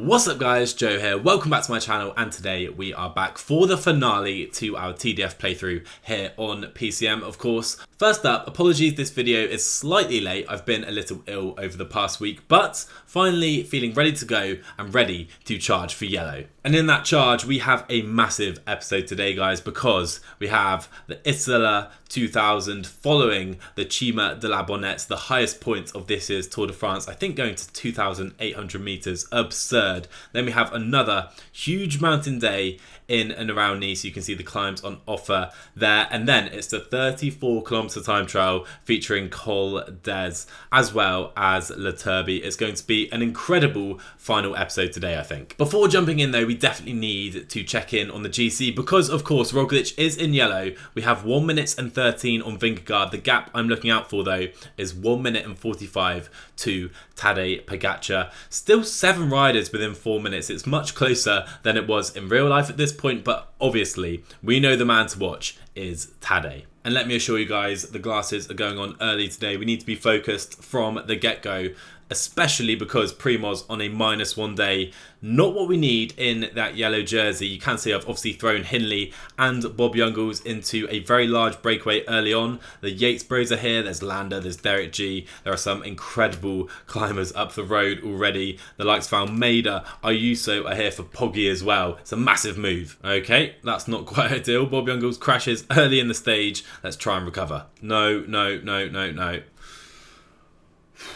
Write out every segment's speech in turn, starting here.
What's up guys, Joe here, welcome back to my channel, and today we are back for the finale to our TDF playthrough here on PCM, of course. First up, apologies, this video is slightly late. I've been a little ill over the past week, but finally feeling ready to go and ready to charge for yellow. And in that charge, we have a massive episode today, guys, because we have the Isola 2000 following the Chima de la Bonet, the highest point of this year's Tour de France, I think going to 2,800 meters, absurd. Then we have another huge mountain day in and around Nice. You can see the climbs on offer there, and then it's the 34-kilometer time trial featuring Col d'Ez as well as La Turbie. It's going to be an incredible final episode today, I think. Before jumping in though, we definitely need to check in on the GC because of course Roglic is in yellow. We have 1 minute and 13 on Vingegaard. The gap I'm looking out for though is 1 minute and 45 to Tadej Pogacar. Still 7 riders within 4 minutes. It's much closer than it was in real life at this point, but obviously we know the man to watch is Tadej. And let me assure you guys, the glasses are going on early today. We need to be focused from the get-go, especially because Primoz on a -1 day, not what we need in that yellow jersey. You can see I've obviously thrown Hindley and Bob Jungels into a very large breakaway early on. The Yates bros are here, there's Landa, there's Derek G. There are some incredible climbers up the road already. The likes of Almeida, Ayuso are here for Poggy as well. It's a massive move. Okay, that's not quite ideal. Bob Jungels crashes early in the stage. Let's try and recover. No.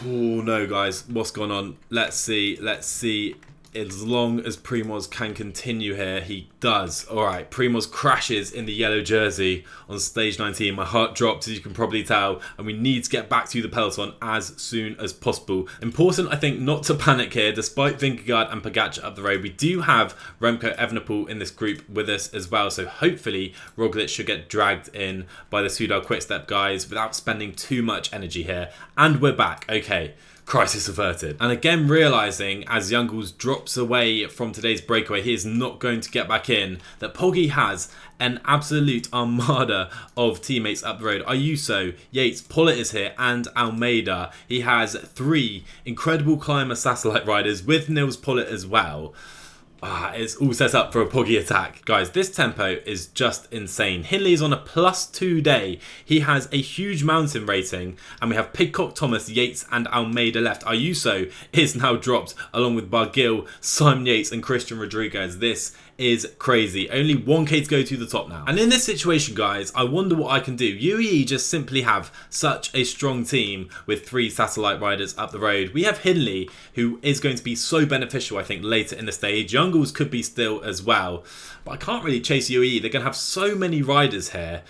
Oh no guys, what's going on? Let's see. As long as Primoz can continue here, he does. Alright, Primoz crashes in the yellow jersey on stage 19. My heart drops, as you can probably tell, and we need to get back to the peloton as soon as possible. Important, I think, not to panic here. Despite Vingegaard and Pogacar up the road, we do have Remco Evenepoel in this group with us as well, so hopefully Roglic should get dragged in by the Soudal Quickstep guys without spending too much energy here. And we're back. Okay. Crisis averted. And again realising as Jungels drops away from today's breakaway, he is not going to get back in, that Poggy has an absolute armada of teammates up the road. Ayuso, Yates, Pollitt is here, and Almeida. He has 3 incredible climber satellite riders with Nils Pollitt as well. It's all set up for a Poggy attack. Guys, this tempo is just insane. Hindley is on a +2 day. He has a huge mountain rating, and we have Pidcock, Thomas, Yates, and Almeida left. Ayuso is now dropped, along with Barguil, Simon Yates, and Christian Rodriguez. This is crazy. Only 1k to go to the top now. And in this situation, guys, I wonder what I can do. UAE just simply have such a strong team with 3 satellite riders up the road. We have Hindley, who is going to be so beneficial, I think, later in the stage. Jungels could be still as well. But I can't really chase UAE. They're going to have so many riders here.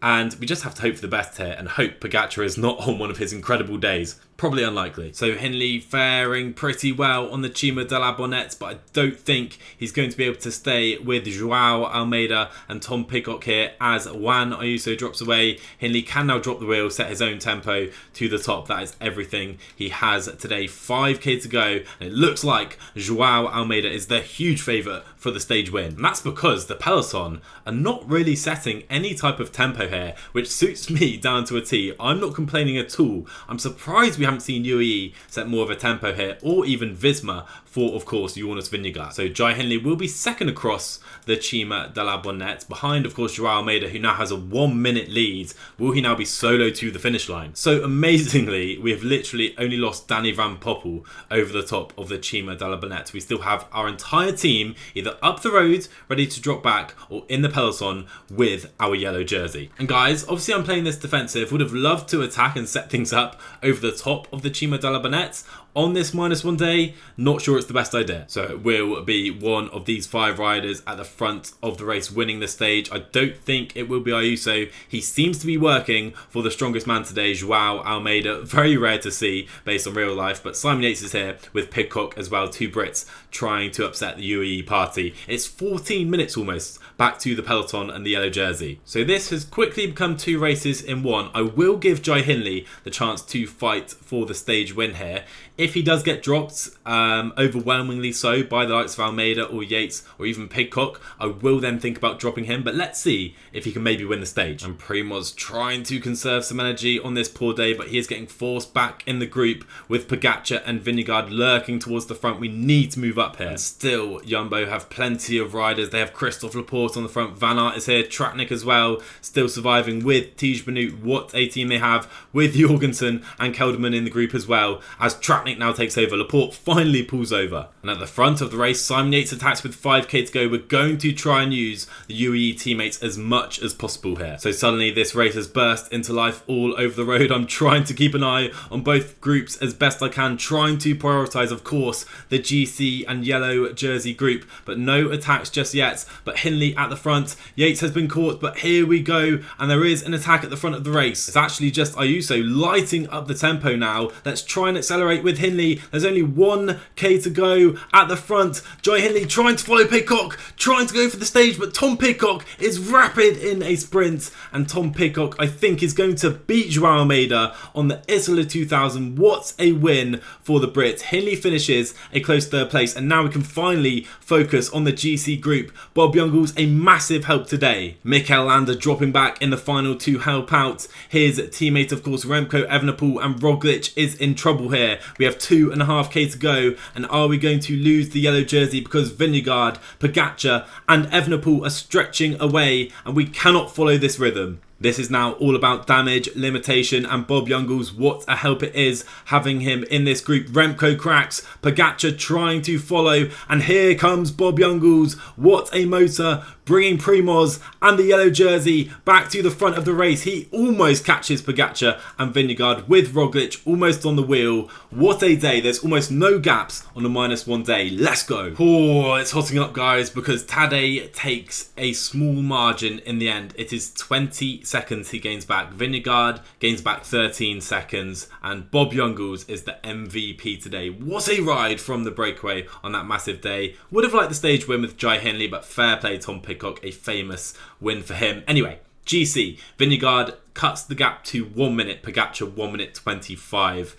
And we just have to hope for the best here and hope Pogacar is not on one of his incredible days. Probably unlikely. So Hindley faring pretty well on the Chima de la Bonet, but I don't think he's going to be able to stay with Joao Almeida and Tom Pidcock here as Juan Ayuso drops away. Hindley can now drop the wheel, set his own tempo to the top. That is everything he has today. 5k to go, and it looks like Joao Almeida is the huge favourite for the stage win. And that's because the peloton are not really setting any type of tempo here, which suits me down to a T. I'm not complaining at all. I'm surprised we haven't seen UAE set more of a tempo here, or even Visma for, of course, Jonas Vingegaard. So Jai Hindley will be second across the Chima de la Bonet, behind, of course, Joao Almeida, who now has a 1 minute lead. Will he now be solo to the finish line? So amazingly, we have literally only lost Danny Van Poppel over the top of the Chima de la Bonet. We still have our entire team either up the road, ready to drop back, or in the peloton with our yellow jersey. And guys, obviously I'm playing this defensive. Would have loved to attack and set things up over the top of the Chima de la Bonet. On this -1 day, not sure it's the best idea. So it will be one of these 5 riders at the front of the race winning the stage. I don't think it will be Ayuso. He seems to be working for the strongest man today, Joao Almeida. Very rare to see based on real life, but Simon Yates is here with Pidcock as well. 2 Brits trying to upset the UAE party. It's 14 minutes almost back to the peloton and the yellow jersey. So this has quickly become 2 races in 1. I will give Jai Hindley the chance to fight for the stage win here. If he does get dropped over overwhelmingly so by the likes of Almeida or Yates or even Pidcock, I will then think about dropping him, but let's see if he can maybe win the stage. And Primoz trying to conserve some energy on this poor day, but he is getting forced back in the group with Pogacar and Vingegaard lurking towards the front. We need to move up here. And still, Jumbo have plenty of riders. They have Christophe Laporte on the front. Van Aert is here. Tratnik as well, still surviving with Tiege Benoot. What a team they have with Jorgensen and Kelderman in the group as well, as Tratnik now takes over. Laporte finally pulls over. And at the front of the race, Simon Yates attacks with 5k to go. We're going to try and use the UAE teammates as much as possible here. So suddenly this race has burst into life all over the road. I'm trying to keep an eye on both groups as best I can, trying to prioritise, of course, the GC and yellow jersey group, but no attacks just yet. But Hindley at the front. Yates has been caught, but here we go, and there is an attack at the front of the race. It's actually just Ayuso lighting up the tempo now. Let's try and accelerate with Hindley. There's only 1k to go at the front. Joy Hindley trying to follow Pidcock, trying to go for the stage, but Tom Pidcock is rapid in a sprint, and Tom Pidcock, I think, is going to beat Joao Almeida on the Isola 2000. What a win for the Brits. Hindley finishes a close third place, and now we can finally focus on the GC group. Bob Jungels, a massive help today. Mikel Landa dropping back in the final to help out his teammate, of course, Remco Evenepoel, and Roglic is in trouble here. We have 2.5k to go, and are we going to lose the yellow jersey because Vingegaard, Pogacar and Evenepoel are stretching away, and we cannot follow this rhythm. This is now all about damage, limitation, and Bob Jungels, what a help it is having him in this group. Remco cracks, Pogacar trying to follow, and here comes Bob Jungels. What a motor, bringing Primoz and the yellow jersey back to the front of the race. He almost catches Pogacar and Vingegaard with Roglic almost on the wheel. What a day. There's almost no gaps on a -1 day. Let's go. Oh, it's hotting up, guys, because Tadej takes a small margin in the end. It is 20 seconds he gains back. Vingegaard gains back 13 seconds, and Bob Jungels is the MVP today. What a ride from the breakaway on that massive day. Would have liked the stage win with Jai Hindley, but fair play Tom Pidcock, a famous win for him. Anyway, GC, Vingegaard cuts the gap to 1 minute, Pogacar 1 minute 25.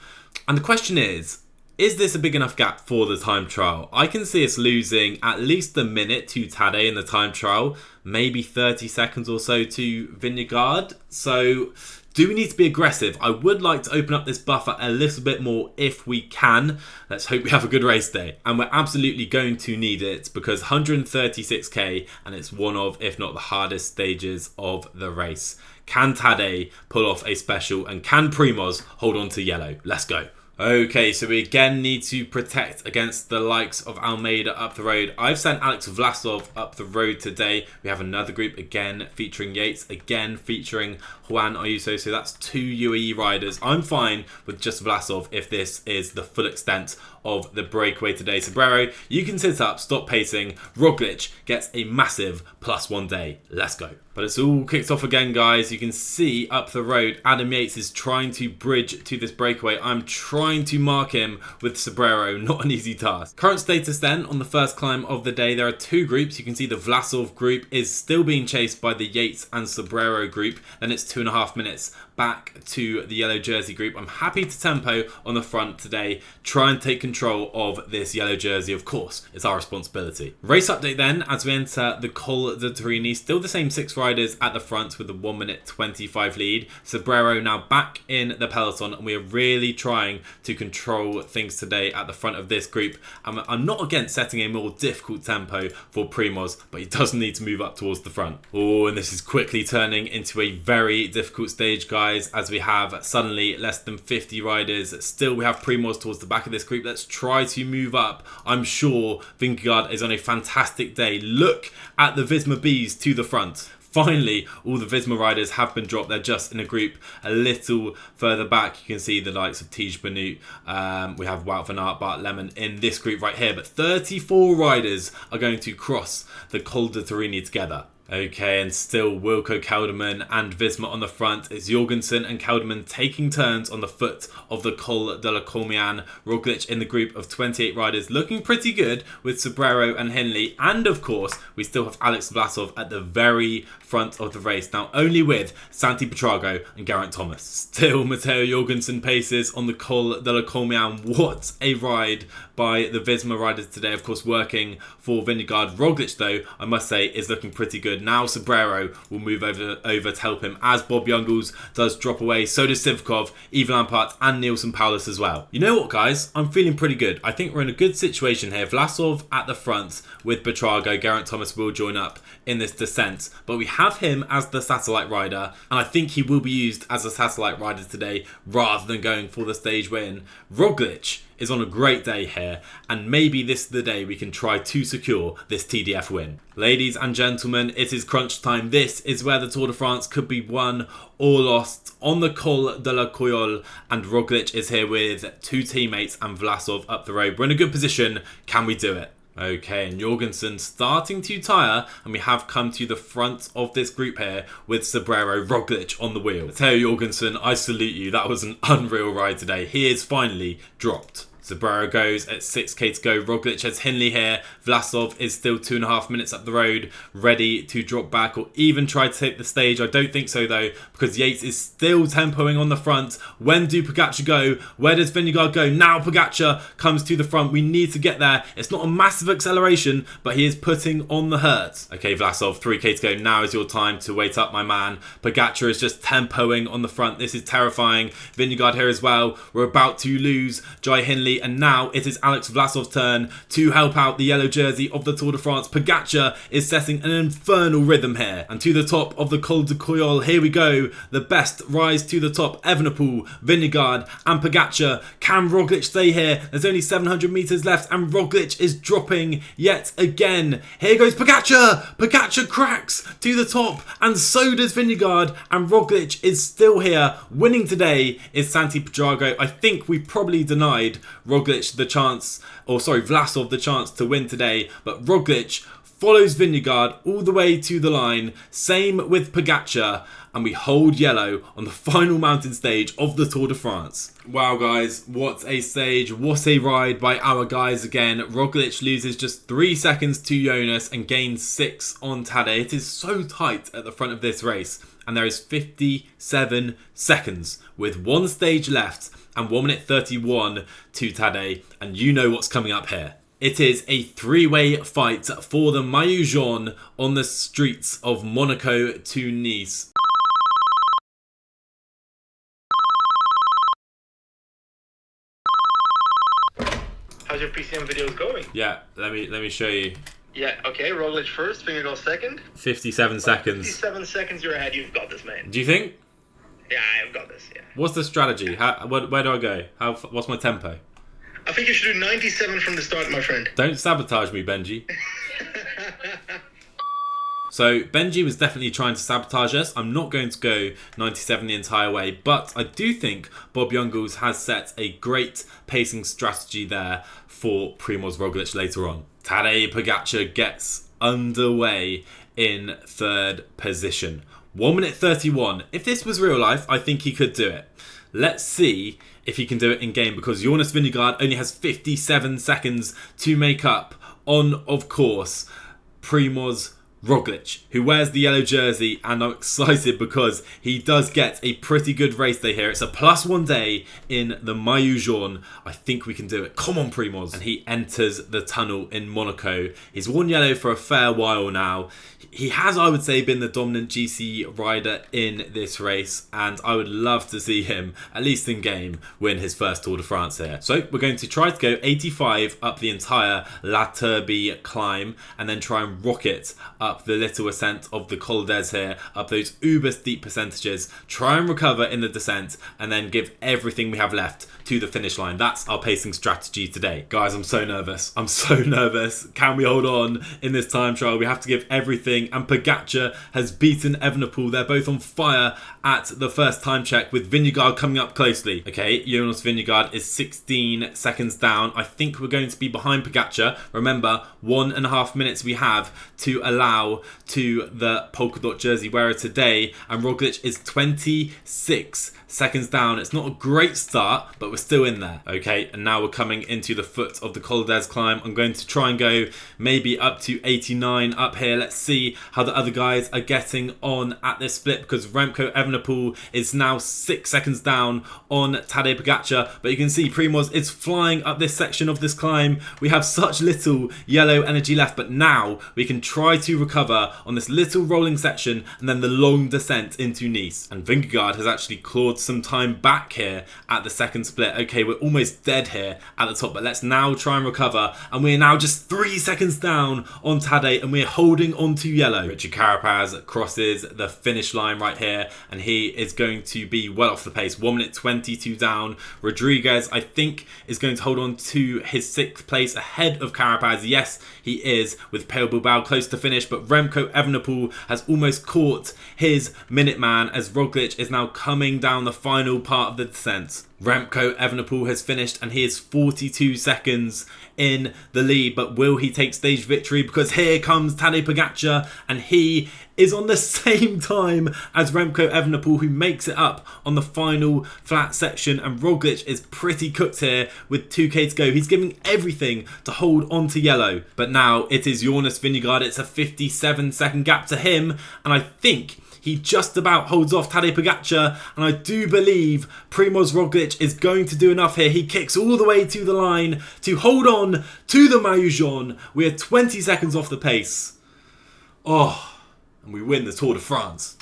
And the question is this a big enough gap for the time trial? I can see us losing at least a minute to Tadej in the time trial, maybe 30 seconds or so to Vingegaard. So do we need to be aggressive? I would like to open up this buffer a little bit more if we can. Let's hope we have a good race day. And we're absolutely going to need it, because 136k, and it's one of, if not the hardest stages of the race. Can Tadej pull off a special, and can Primoz hold on to yellow? Let's go. Okay, so we again need to protect against the likes of Almeida up the road. I've sent Alex Vlasov up the road today. We have another group again featuring Yates, again featuring Juan Ayuso. So that's 2 UAE riders. I'm fine with just Vlasov if this is the full extent of the breakaway today. Sobrero, you can sit up, stop pacing. Roglic gets a massive +1 day. Let's go. But it's all kicked off again, guys. You can see up the road, Adam Yates is trying to bridge to this breakaway. I'm trying to mark him with Sobrero. Not an easy task. Current status then on the first climb of the day. There are 2 groups. You can see the Vlasov group is still being chased by the Yates and Sobrero group. Then it's 2.5 minutes back to the yellow jersey group. I'm happy to tempo on the front today. Try and take control of this yellow jersey. Of course, it's our responsibility. Race update then as we enter the Col de Torini. Still the same 6 riders at the front with the 1 minute 25 lead. Sobrero now back in the peloton, and we are really trying to control things today at the front of this group. I'm not against setting a more difficult tempo for Primoz, but he does need to move up towards the front. Oh, and this is quickly turning into a very difficult stage, guys, as we have suddenly less than 50 riders. Still, we have Primoz towards the back of this group. Let's try to move up. I'm sure Vingegaard is on a fantastic day. Look at the Visma Bees to the front. Finally, all the Visma riders have been dropped. They're just in a group a little further back. You can see the likes of Tiege Benoot. We have Wout van Aert, Bart Lemon in this group right here. But 34 riders are going to cross the Col de Torini together. Okay, and still Wilco Kelderman and Visma on the front. It's Jorgensen and Kelderman taking turns on the foot of the Col de la Colmian. Roglic in the group of 28 riders looking pretty good with Sobrero and Hindley. And of course, we still have Alex Vlasov at the very front of the race. Now only with Santi Petrago and Geraint Thomas. Still Matteo Jorgensen paces on the Col de la Colmian. What a ride by the Visma riders today. Of course, working for Vingegaard. Roglic, though, I must say, is looking pretty good. Now Sobrero will move over to help him as Bob Jungels does drop away. So does Sivkov, Yves Lampaert and Nielsen Paulus as well. You know what, guys? I'm feeling pretty good. I think we're in a good situation here. Vlasov at the front with Petrago. Geraint Thomas will join up in this descent. But we have him as the satellite rider. And I think he will be used as a satellite rider today rather than going for the stage win. Roglic is on a great day here, and maybe this is the day we can try to secure this TDF win. Ladies and gentlemen, it is crunch time. This is where the Tour de France could be won or lost on the Col de la Coyol, and Roglic is here with two teammates and Vlasov up the road. We're in a good position. Can we do it? Okay, and Jorgensen starting to tire, and we have come to the front of this group here with Sobrero, Roglic on the wheel. Matteo Jorgensen, I salute you. That was an unreal ride today. He is finally dropped. Sobrero goes at 6k to go. Roglic has Hindley here. Vlasov is still 2.5 minutes up the road, ready to drop back or even try to take the stage. I don't think so though, because Yates is still tempoing on the front. When do Pogacar go? Where does Vingegaard go? Now Pogacar comes to the front. We need to get there. It's not a massive acceleration, but he is putting on the hurt. Okay, Vlasov, 3k to go. Now is your time to wait up, my man. Pogacar is just tempoing on the front. This is terrifying. Vingegaard here as well. We're about to lose Jai Hindley. And now it is Alex Vlasov's turn to help out the yellow jersey of the Tour de France. Pogacar is setting an infernal rhythm here. And to the top of the Col de Coyol, here we go. The best rise to the top. Evenepoel, Vingegaard and Pogacar. Can Roglic stay here? There's only 700 metres left and Roglic is dropping yet again. Here goes Pogacar. Pogacar cracks to the top and so does Vingegaard, and Roglic is still here. Winning today is Santi Petrago. I think we probably denied Roglic the chance, Vlasov the chance to win today, but Roglic follows Vingegaard all the way to the line. Same with Pogacar, and we hold yellow on the final mountain stage of the Tour de France. Wow, guys, what a stage, what a ride by our guys again. Roglic loses just 3 seconds to Jonas and gains 6 on Tadej. It is so tight at the front of this race, and there is 57 seconds with one stage left and 1 minute 31 to Tadej, and you know what's coming up here. It is a three-way fight for the Maillot Jaune on the streets of Monaco to Nice. How's your PCM videos going? Yeah, let me show you. Yeah, okay, Roglic first, Vingegaard second. 57 seconds. 57 seconds you're ahead, you've got this, man. Do you think? Yeah, I've got this, yeah. What's the strategy? Where do I go? What's my tempo? I think you should do 97 from the start, my friend. Don't sabotage me, Benji. So Benji was definitely trying to sabotage us. I'm not going to go 97 the entire way, but I do think Bob Jungels has set a great pacing strategy there for Primoz Roglic later on. Tadej Pogacar gets underway in third position. 1 minute 31. If this was real life, I think he could do it. Let's see if he can do it in game, because Jonas Vingegaard only has 57 seconds to make up on, of course, Primoz Roglic, who wears the yellow jersey, and I'm excited because he does get a pretty good race day here. It's a +1 day in the Maillot Jaune. I think we can do it. Come on, Primoz. And he enters the tunnel in Monaco. He's worn yellow for a fair while now. He has, I would say, been the dominant GC rider in this race, and I would love to see him, at least in game, win his first Tour de France here. So we're going to try to go 85 up the entire La Turbie climb, and then try and rocket up the little ascent of the Col d'Ez here, up those uber steep percentages, try and recover in the descent, and then give everything we have left to the finish line. That's our pacing strategy today. Guys, I'm so nervous. I'm so nervous. Can we hold on in this time trial? We have to give everything, and Pogacar has beaten Evenepoel. They're both on fire at the first time check, with Vingegaard coming up closely. Okay, Jonas Vingegaard is 16 seconds down. I think we're going to be behind Pogacar. Remember, 1.5 minutes we have to allow now to the polka dot jersey wearer today, and Roglic is 26 seconds down. It's not a great start, but we're still in there. Okay, and now we're coming into the foot of the Col d'Huez climb. I'm going to try and go maybe up to 89 up here. Let's see how the other guys are getting on at this split, because Remco Evenepoel is now 6 seconds down on Tadej Pogacar, but you can see Primoz is flying up this section of this climb. We have such little yellow energy left, but now we can try to recover on this little rolling section and then the long descent into Nice. And Vingegaard has actually clawed some time back here at the second split. Okay, we're almost dead here at the top, but let's now try and recover, and we're now just 3 seconds down on Tadej, and we're holding on to yellow. Richard Carapaz crosses the finish line right here, and he is going to be well off the pace. 1 minute 22 down. Rodriguez, I think, is going to hold on to his 6th place ahead of Carapaz. Yes, he is, with Pale Bilbao close to finish, but Remco Evenepoel has almost caught his minute man as Roglic is now coming down the final part of the descent. Remco Evenepoel has finished, and he is 42 seconds in the lead, but will he take stage victory? Because here comes Tadej Pogacar, and he is on the same time as Remco Evenepoel, who makes it up on the final flat section, and Roglic is pretty cooked here with 2k to go. He's giving everything to hold on to yellow, but now it is Jonas Vingegaard. It's a 57-second gap to him, and I think he just about holds off Tadej Pogacar, and I do believe Primoz Roglic is going to do enough here. He kicks all the way to the line to hold on to the maillot jaune. We are 20 seconds off the pace. Oh, and we win the Tour de France.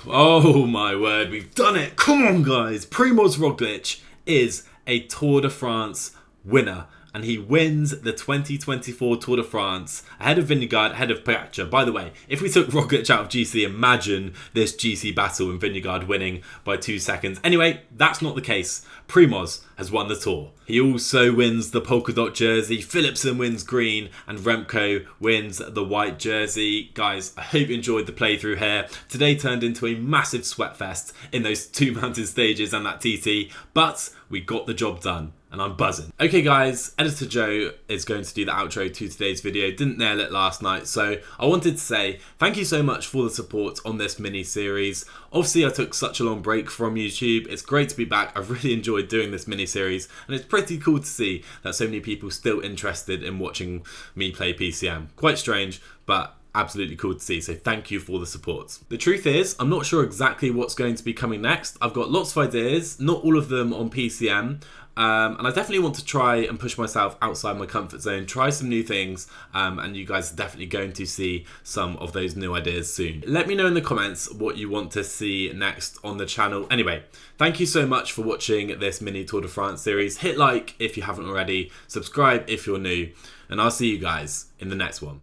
Oh my word, we've done it. Come on, guys. Primoz Roglic is a Tour de France winner, and he wins the 2024 Tour de France ahead of Vingegaard, ahead of Pogacar. By the way, if we took Roglic out of GC, imagine this GC battle and Vingegaard winning by 2 seconds. Anyway, that's not the case. Primoz has won the Tour. He also wins the polka dot jersey, Philipsen wins green, and Remco wins the white jersey. Guys, I hope you enjoyed the playthrough here. Today turned into a massive sweat fest in those 2 mountain stages and that TT, but we got the job done, and I'm buzzing. Okay guys, Editor Joe is going to do the outro to today's video. Didn't nail it last night, so I wanted to say thank you so much for the support on this mini-series. Obviously I took such a long break from YouTube. It's great to be back. I've really enjoyed doing this mini-series, and it's pretty cool to see that so many people still interested in watching me play PCM. Quite strange, but absolutely cool to see, so thank you for the support. The truth is, I'm not sure exactly what's going to be coming next. I've got lots of ideas, not all of them on PCM, and I definitely want to try and push myself outside my comfort zone, try some new things, and you guys are definitely going to see some of those new ideas soon. Let me know in the comments what you want to see next on the channel. Anyway, thank you so much for watching this mini Tour de France series. Hit like if you haven't already, subscribe if you're new, and I'll see you guys in the next one.